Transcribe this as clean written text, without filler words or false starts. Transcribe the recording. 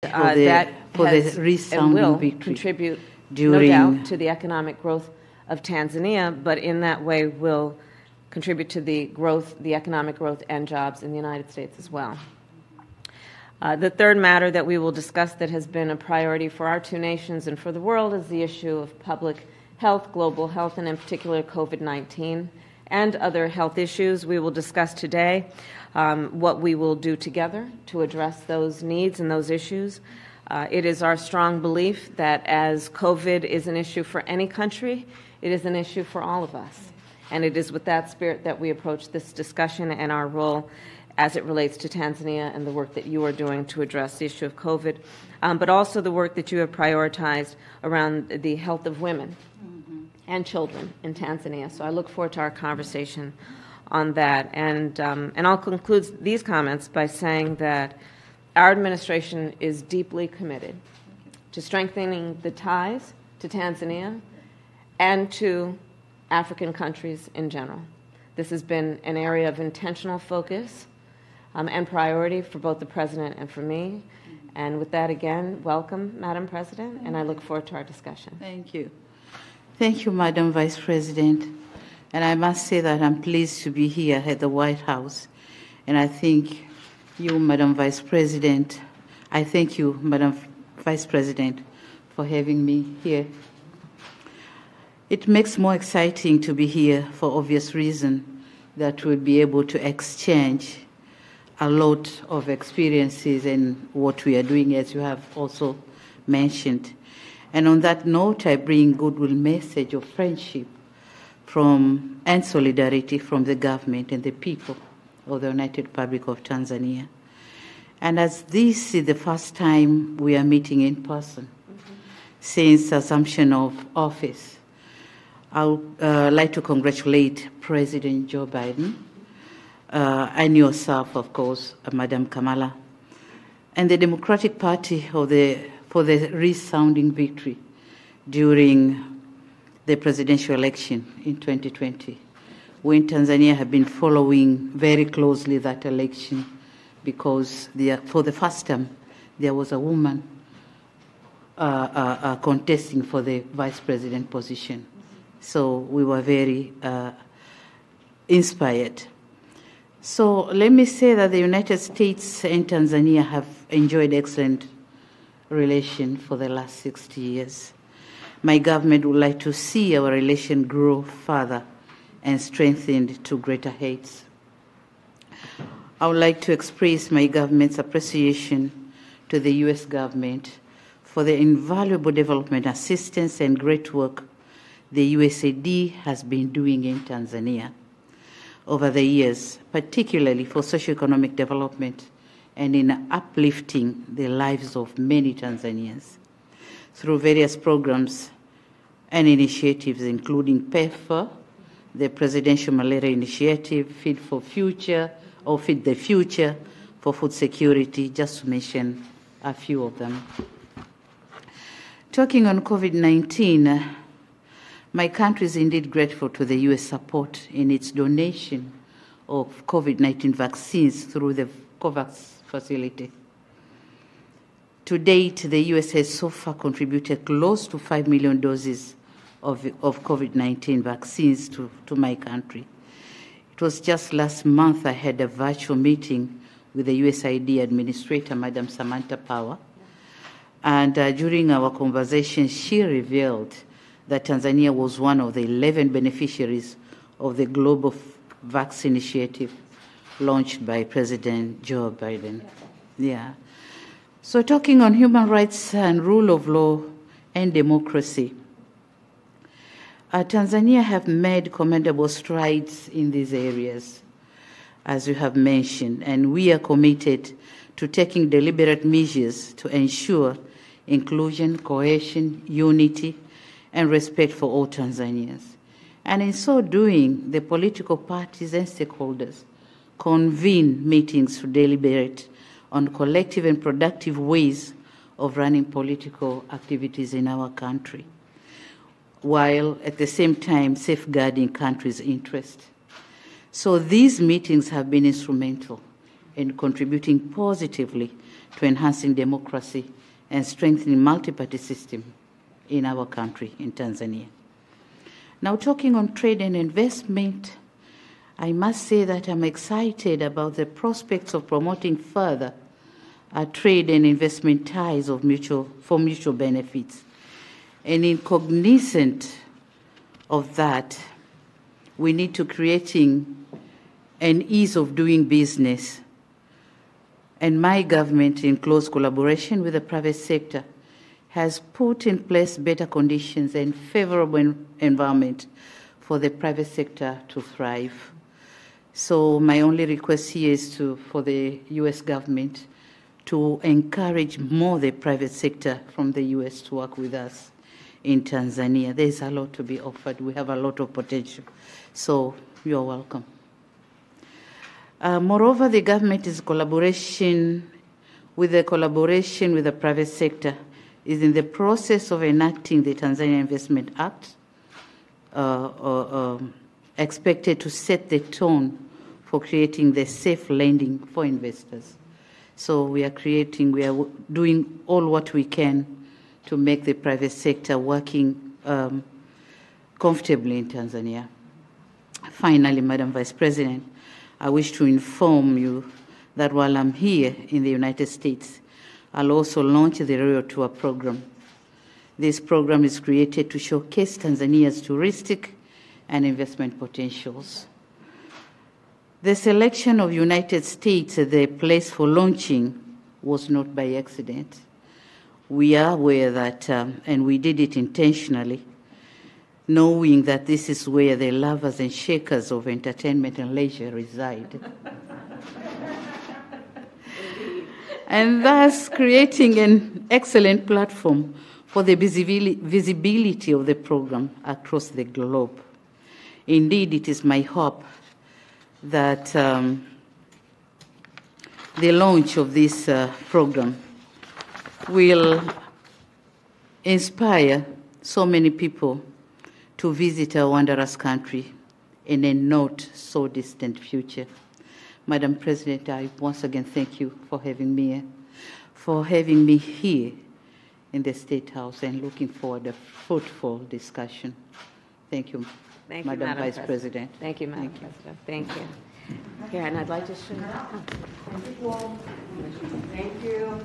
that for has the resounding and will victory contribute, during no doubt, to the economic growth of Tanzania, but in that way will contribute to the growth, the economic growth and jobs in the United States as well. The third matter that we will discuss that has been a priority for our two nations and for the world is the issue of public health, global health, and in particular COVID-19 and other health issues. We will discuss today what we will do together to address those needs and those issues. It is our strong belief that as COVID is an issue for any country, it is an issue for all of us. And it is with that spirit that we approach this discussion and our role as it relates to Tanzania and the work that you are doing to address the issue of COVID, but also the work that you have prioritized around the health of women and children in Tanzania. So I look forward to our conversation on that. And I'll conclude these comments by saying that our administration is deeply committed to strengthening the ties to Tanzania and to African countries in general. This has been an area of intentional focus and priority for both the President and for me. And with that, again, welcome, Madam President, and I look forward to our discussion. Thank you. Thank you, Madam Vice President. And I must say that I'm pleased to be here at the White House. And I thank you, Madam Vice President. I thank you, Madam Vice President, for having me here. It makes more exciting to be here for obvious reason that we'll be able to exchange a lot of experiences in what we are doing, as you have also mentioned. And on that note, I bring goodwill message of friendship and solidarity from the government and the people of the United Republic of Tanzania. And as this is the first time we are meeting in person since assumption of office, I would like to congratulate President Joe Biden and yourself, of course, Madam Kamala, and the Democratic Party for the resounding victory during the presidential election in 2020. We in Tanzania have been following very closely that election because for the first time there was a woman contesting for the vice president position. So we were very inspired. So let me say that the United States and Tanzania have enjoyed excellent relations for the last 60 years. My government would like to see our relation grow further and strengthened to greater heights. I would like to express my government's appreciation to the U.S. government for the invaluable development assistance and great work the USAID has been doing in Tanzania over the years, particularly for socioeconomic development and in uplifting the lives of many Tanzanians through various programs and initiatives, including PEPFAR, the Presidential Malaria Initiative, Feed the Future for food security, just to mention a few of them. Talking on COVID-19, my country is indeed grateful to the U.S. support in its donation of COVID-19 vaccines through the COVAX facility. To date, the U.S. has so far contributed close to 5 million doses of COVID-19 vaccines to my country. It was just last month I had a virtual meeting with the USAID Administrator, Madam Samantha Power, and during our conversation, she revealed that Tanzania was one of the 11 beneficiaries of the Global Vaccine Initiative launched by President Joe Biden. Yeah. So talking on human rights and rule of law and democracy, Tanzania have made commendable strides in these areas, as you have mentioned, and we are committed to taking deliberate measures to ensure inclusion, cohesion, unity, and respect for all Tanzanians. And in so doing, the political parties and stakeholders convene meetings to deliberate on collective and productive ways of running political activities in our country, while at the same time safeguarding country's interest. So these meetings have been instrumental and contributing positively to enhancing democracy and strengthening multi-party system in our country, in Tanzania. Now, talking on trade and investment, I must say that I'm excited about the prospects of promoting further trade and investment ties for mutual benefits. And in cognizant of that, we need to creating an ease of doing business. And my government, in close collaboration with the private sector, has put in place better conditions and favorable environment for the private sector to thrive. So my only request here is for the U.S. government to encourage more the private sector from the U.S. to work with us in Tanzania. There's a lot to be offered. We have a lot of potential. So you're welcome. Moreover, the government is collaboration with the private sector is in the process of enacting the Tanzania Investment Act, expected to set the tone for creating the safe lending for investors. So we are doing all what we can to make the private sector working comfortably in Tanzania. Finally, Madam Vice President, I wish to inform you that while I'm here in the United States, I'll also launch the Royal Tour program. This program is created to showcase Tanzania's touristic and investment potentials. The selection of United States as the place for launching was not by accident. We are aware that, and we did it intentionally, knowing that this is where the lovers and shakers of entertainment and leisure reside. And thus creating an excellent platform for the visibility of the program across the globe. Indeed, it is my hope that the launch of this program will inspire so many people to visit our wondrous country in a not so distant future. Madam President, I once again thank you for having me here in the State House and looking forward to a fruitful discussion. Thank you, Madam Vice President. Thank you, Madam President. Thank you. Here, and I'd like to show you. Thank you.